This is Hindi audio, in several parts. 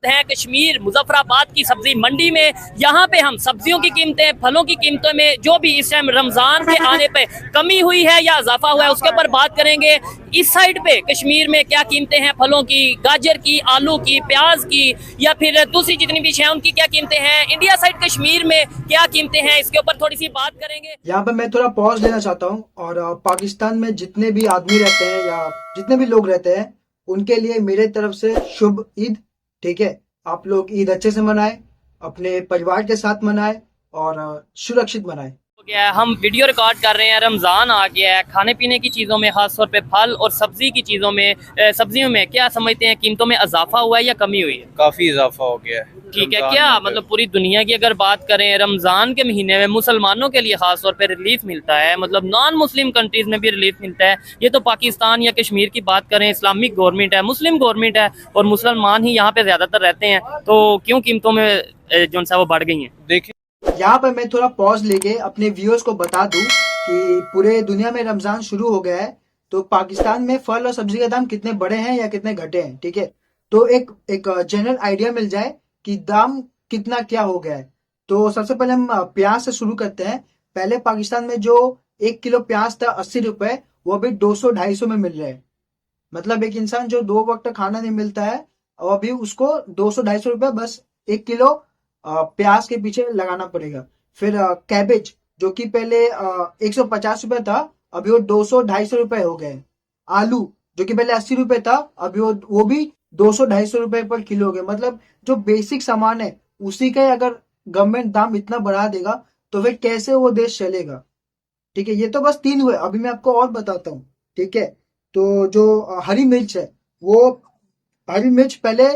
हैं कश्मीर मुजफ्फराबाद की सब्जी मंडी में। यहाँ पे हम सब्जियों की कीमतें, फलों की कीमतों में जो भी इस टाइम रमजान के आने पे कमी हुई है या इजाफा हुआ है उसके ऊपर बात करेंगे। इस साइड पे कश्मीर में क्या कीमतें हैं फलों की, गाजर की, आलू की, प्याज की या फिर दूसरी जितनी भी हैं उनकी क्या कीमतें हैं, इंडिया साइड कश्मीर में क्या कीमतें हैं, इसके ऊपर थोड़ी सी बात करेंगे। यहाँ पे मैं थोड़ा पॉज लेना चाहता हूँ और पाकिस्तान में जितने भी आदमी रहते हैं या जितने भी लोग रहते हैं उनके लिए मेरे तरफ से शुभ ईद। ठीक है, आप लोग ईद अच्छे से मनाएं, अपने परिवार के साथ मनाएं और सुरक्षित मनाएं। हो गया है, हम वीडियो रिकॉर्ड कर रहे हैं, रमज़ान आ गया है, खाने पीने की चीज़ों में ख़ास तौर पे फल और सब्ज़ी की चीज़ों में सब्जियों में क्या समझते हैं कीमतों में इजाफा हुआ है या कमी हुई है? काफी इजाफा हो गया है। ठीक है, रमजान क्या में तो मतलब पूरी दुनिया की अगर बात करें रमज़ान के महीने में मुसलमानों के लिए ख़ास तौर पे रिलीफ मिलता है, मतलब नॉन मुस्लिम कंट्रीज़ में भी रिलीफ मिलता है। ये तो पाकिस्तान या कश्मीर की बात करें, इस्लामिक गवर्नमेंट है, मुस्लिम गवर्नमेंट है और मुसलमान ही यहाँ पे ज़्यादातर रहते हैं, तो क्यों कीमतों में जो सा वो बढ़ गई हैं? देखिए, यहाँ पे मैं थोड़ा पॉज लेके अपने व्यूअर्स को बता दूं कि पूरे दुनिया में रमजान शुरू हो गया है, तो पाकिस्तान में फल और सब्जी के दाम कितने बढ़े हैं या कितने घटे हैं। ठीक है, तो एक एक जनरल आइडिया मिल जाए कि दाम कितना क्या हो गया है। तो सबसे पहले हम प्याज से शुरू करते हैं। पहले पाकिस्तान में जो 1 किलो प्याज था 80 रुपए, वो अभी 200-250 में मिल रहा है। मतलब एक इंसान जो 2 वक्त का खाना नहीं मिलता है और अभी उसको 200-250 रुपए बस 1 किलो प्याज के पीछे लगाना पड़ेगा। फिर कैबेज जो कि पहले 150 रुपए था, अभी वो 200-250 रुपए हो गए। आलू जो कि पहले 80 रुपए था, अभी वो भी 200-250 रुपए पर किलो हो गए। मतलब जो बेसिक सामान है उसी का ही अगर गवर्नमेंट दाम इतना बढ़ा देगा तो फिर कैसे वो देश चलेगा। ठीक है, ये तो बस 3 हुए, अभी मैं आपको और बताता हूँ। ठीक है, तो जो हरी मिर्च है, वो हरी मिर्च पहले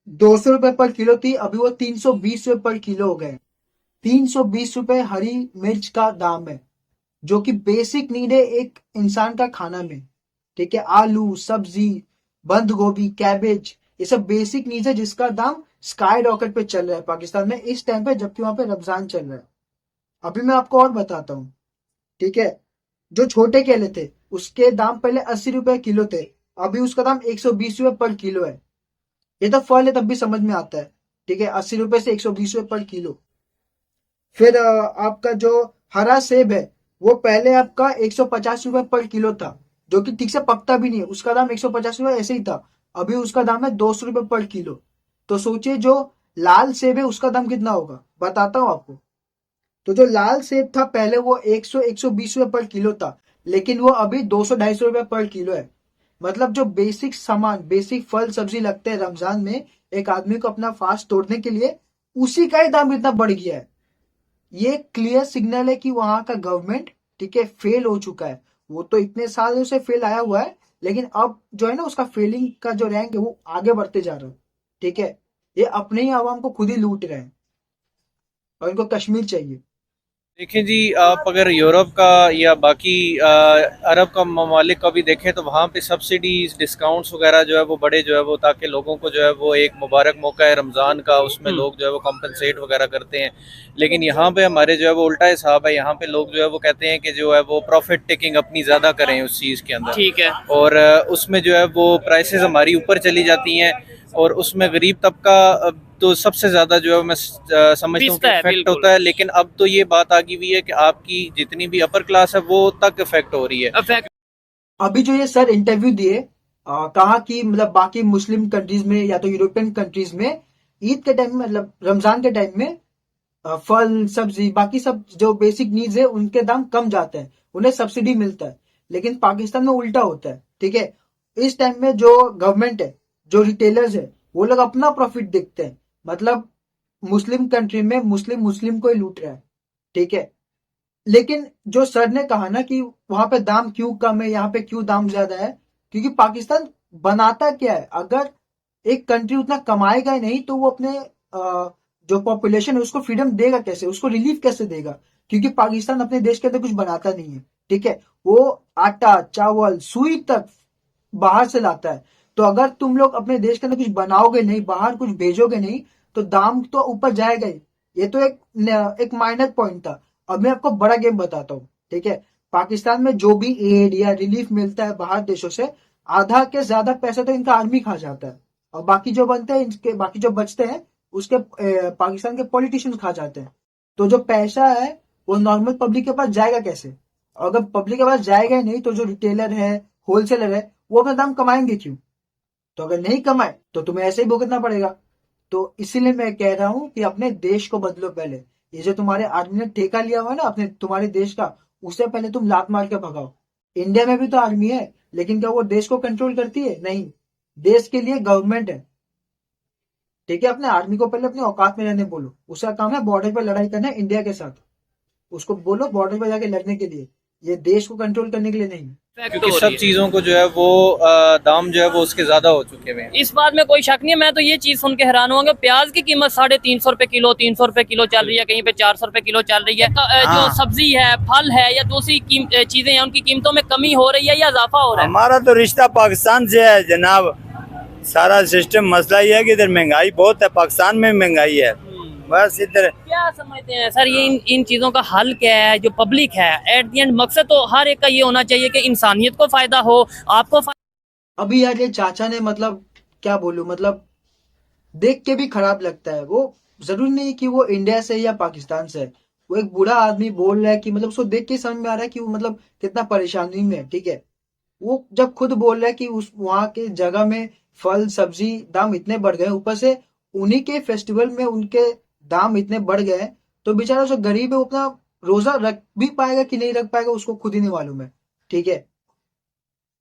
200 रुपए पर किलो थी, अभी वो 320 रुपए पर किलो हो गए। 320 रुपए हरी मिर्च का दाम है, जो कि बेसिक नीड है एक इंसान का खाना में। ठीक है, आलू, सब्जी, बंद गोभी, कैबेज, ये सब बेसिक नीड्स है जिसका दाम स्काई रॉकेट पे चल रहा है पाकिस्तान में इस टाइम पे, जबकि वहां पे रमजान चल रहा है। अभी मैं आपको और बताता हूँ। ठीक है, जो छोटे केले थे उसके दाम पहले 80 रुपए किलो थे, अभी उसका दाम 120 रुपए पर किलो है। ये तो फल है तब भी समझ में आता है। ठीक है, 80 रुपए से 120 रुपए पर किलो। फिर आपका जो हरा सेब है, वो पहले आपका 150 रुपए पर किलो था, जो कि ठीक से पकता भी नहीं है, उसका दाम 150 रुपए ऐसे ही था। अभी उसका दाम है 200 रुपए पर किलो। तो सोचिए जो लाल सेब है उसका दाम कितना होगा, बताता हूँ आपको। तो जो लाल सेब था पहले वो 100-120 रुपए पर किलो था, लेकिन वो अभी 200-250 रुपए पर किलो है। मतलब जो बेसिक सामान, बेसिक फल सब्जी लगते हैं रमजान में एक आदमी को अपना फास्ट तोड़ने के लिए, उसी का ही दाम इतना बढ़ गया है। ये क्लियर सिग्नल है कि वहां का गवर्नमेंट, ठीक है, फेल हो चुका है। वो तो इतने सालों से फेल आया हुआ है, लेकिन अब जो है ना उसका फेलिंग का जो रैंक है वो आगे बढ़ते जा रहा है। ठीक है, ये अपने ही आवाम को खुद ही लूट रहे हैं और इनको कश्मीर चाहिए। देखिए जी, आप अगर यूरोप का या बाकी अरब का ममालिक का भी देखें तो वहाँ पे सब्सिडीज, डिस्काउंट्स वगैरह जो है वो बड़े जो है वो, ताकि लोगों को जो है वो एक मुबारक मौका है रमज़ान का, उसमें लोग जो है वो कंपनसेट वगैरह करते हैं। लेकिन यहाँ पे हमारे जो है वो उल्टा हिसाब है। यहाँ पे लोग जो है वो कहते हैं कि जो है वो प्रॉफिट टेकिंग अपनी ज़्यादा करें उस चीज़ के अंदर, ठीक है। और उसमें जो है वो प्राइसेस हमारी ऊपर चली जाती हैं और उसमें गरीब तबका तो सबसे ज़्यादा जो है मैं समझता हूँ कि पिसता है इफेक्ट बिल्कुल। होता है। लेकिन अब तो ये बात आ गई हुई है कि आपकी जितनी भी अपर क्लास है वो तक इफेक्ट हो रही है। इफेक्ट अभी जो ये सर इंटरव्यू दिए, कहा कि मतलब बाकी मुस्लिम कंट्रीज में या तो यूरोपियन कंट्रीज में ईद के टाइम में, मतलब रमजान के टाइम में फल सब्जी बाकी सब जो बेसिक नीड्स है उनके दाम कम जाते हैं, उन्हें सब्सिडी मिलता है। लेकिन पाकिस्तान में उल्टा होता है। ठीक है, इस टाइम में जो गवर्नमेंट है, जो रिटेलर्स है, वो लोग अपना प्रॉफिट देखते हैं। मतलब मुस्लिम कंट्री में मुस्लिम मुस्लिम को ही लूट रहा है। ठीक है, लेकिन जो सर ने कहा ना कि वहां पे दाम क्यों कम है, यहाँ पे क्यों दाम ज्यादा है, क्योंकि पाकिस्तान बनाता क्या है, अगर एक कंट्री उतना कमाएगा ही नहीं तो वो अपने जो पॉपुलेशन है उसको फ्रीडम देगा कैसे, उसको रिलीफ कैसे देगा। क्योंकि पाकिस्तान अपने देश के अंदर कुछ बनाता नहीं है। ठीक है, वो आटा, चावल, सुई तक बाहर से लाता है। तो अगर तुम लोग अपने देश के अंदर कुछ बनाओगे नहीं, बाहर कुछ भेजोगे नहीं, तो दाम तो ऊपर जाएगा ही। ये तो एक माइनर पॉइंट था। अब मैं आपको बड़ा गेम बताता हूँ। ठीक है, पाकिस्तान में जो भी एड या रिलीफ मिलता है बाहर देशों से, आधा के ज्यादा पैसा तो इनका आर्मी खा जाता है। और बाकी जो बनते हैं इनके, बाकी जो बचते हैं उसके पाकिस्तान के पॉलिटिशियंस खा जाते हैं। तो जो पैसा है वो नॉर्मल पब्लिक के पास जाएगा कैसे? और अगर पब्लिक के पास जाएगा ही नहीं तो जो रिटेलर है, होलसेलर है, वो अपना दाम कमाएंगे क्यों? तो अगर नहीं कमाए तो तुम्हें ऐसे ही भुगतना पड़ेगा। तो इसीलिए मैं कह रहा हूं कि अपने देश को बदलो पहले। ये जो तुम्हारे आर्मी ने ठेका लिया हुआ है ना अपने तुम्हारे देश का, उसे पहले तुम लात मार के भगाओ। इंडिया में भी तो आर्मी है, लेकिन क्या वो देश को कंट्रोल करती है? नहीं। देश के लिए गवर्नमेंट है, ठीक है? अपने आर्मी को पहले अपने औकात में रहने बोलो। उसका काम है बॉर्डर पर लड़ाई करना इंडिया के साथ। उसको बोलो बॉर्डर पर जाके लड़ने के लिए, ये देश को कंट्रोल करने के लिए नहीं। क्योंकि सब चीजों को जो है वो दाम जो है वो उसके ज्यादा हो चुके हैं। इस बात में कोई शक नहीं है। मैं तो ये चीज सुन के हैरान हुआ, प्याज की कीमत 350 रुपए किलो, 300 रुपए किलो चल रही है, कहीं पे 400 रुपए किलो चल रही है। जो सब्जी है, फल है या दूसरी चीजें हैं, उनकी कीमतों में कमी हो रही है या इजाफा हो रहा है? हमारा तो रिश्ता पाकिस्तान से है जनाब। सारा सिस्टम मसला ये है कि इधर महंगाई बहुत है, पाकिस्तान में महंगाई है। बस इधर क्या समझते हैं सर, ये इन चीजों का हल क्या है? जो पब्लिक है, एट द एंड मकसद तो हर एक का ये होना चाहिए कि इंसानियत को फायदा हो, आपको अभी यार ये चाचा ने मतलब क्या बोलूं, मतलब देख के भी खराब लगता है। वो जरूरी नहीं कि वो इंडिया से है या पाकिस्तान से है। वो एक बूढ़ा आदमी बोल रहा है कि मतलब उसको देख के समझ में आ रहा है कि वो मतलब कितना परेशानी में है, ठीक है? वो जब खुद बोल रहा है कि उस वहां के जगह में फल सब्जी दाम इतने बढ़ गए, ऊपर से उन्हीं के फेस्टिवल में उनके दाम इतने बढ़ गए, तो बेचारा जो गरीब है वो अपना रोजा रख भी पाएगा कि नहीं रख पाएगा उसको खुद ही नहीं मालूम है, ठीक है?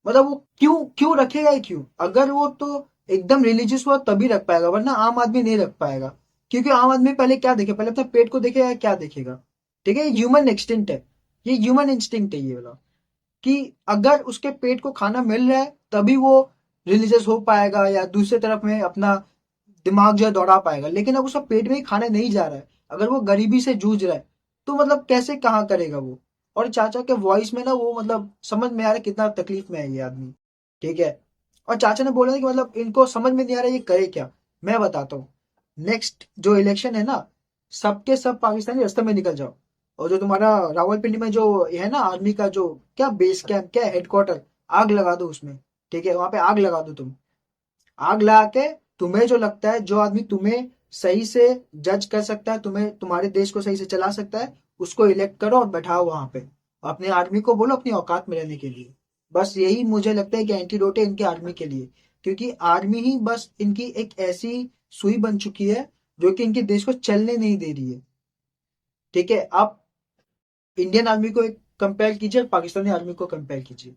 मतलब वो क्यों क्यों रखेगा ही क्यों? अगर वो तो एकदम रिलीजियस हुआ तभी रख पाएगा, वरना आम आदमी नहीं रख पाएगा। क्योंकि आम आदमी पहले क्या देखे, पहले अपने पेट को देखेगा, क्या देखेगा? ठीक है, ये ह्यूमन एक्सटिंक्ट है, ये ह्यूमन इंस्टिंक्ट है ये वाला, कि अगर उसके पेट को खाना मिल रहा है तभी वो रिलीजियस हो पाएगा या दूसरे तरफ में अपना दिमाग जो है दौड़ा पाएगा। लेकिन अब उसका पेट में ही खाना नहीं जा रहा है, अगर वो गरीबी से जूझ रहा है, तो मतलब कैसे कहाँ करेगा वो? और चाचा के वॉइस में ना वो मतलब समझ में आ रहा है कितना तकलीफ में है ये आदमी, ठीक है? और चाचा ने बोला कि मतलब इनको समझ में नहीं आ रहा ये करे क्या। मैं बताता हूँ, नेक्स्ट जो इलेक्शन है ना, सबके सब पाकिस्तानी रास्ते में निकल जाओ, और जो तुम्हारा रावलपिंडी में जो है ना आर्मी का जो क्या बेस कैंप, क्या हेडक्वार्टर, आग लगा दो उसमें, ठीक है? वहां पे आग लगा दो तुम। आग लगा के तुम्हें जो लगता है, जो आदमी तुम्हें सही से जज कर सकता है, तुम्हें तुम्हारे देश को सही से चला सकता है, उसको इलेक्ट करो और बैठाओ वहां पे। अपने आर्मी को बोलो अपनी औकात में रहने के लिए। बस यही मुझे लगता है कि एंटीडोट है इनके आर्मी के लिए, क्योंकि आर्मी ही बस इनकी एक ऐसी सुई बन चुकी है जो कि इनके देश को चलने नहीं दे रही है, ठीक है? आप इंडियन आर्मी को कंपेयर कीजिए, पाकिस्तानी आर्मी को कंपेयर कीजिए।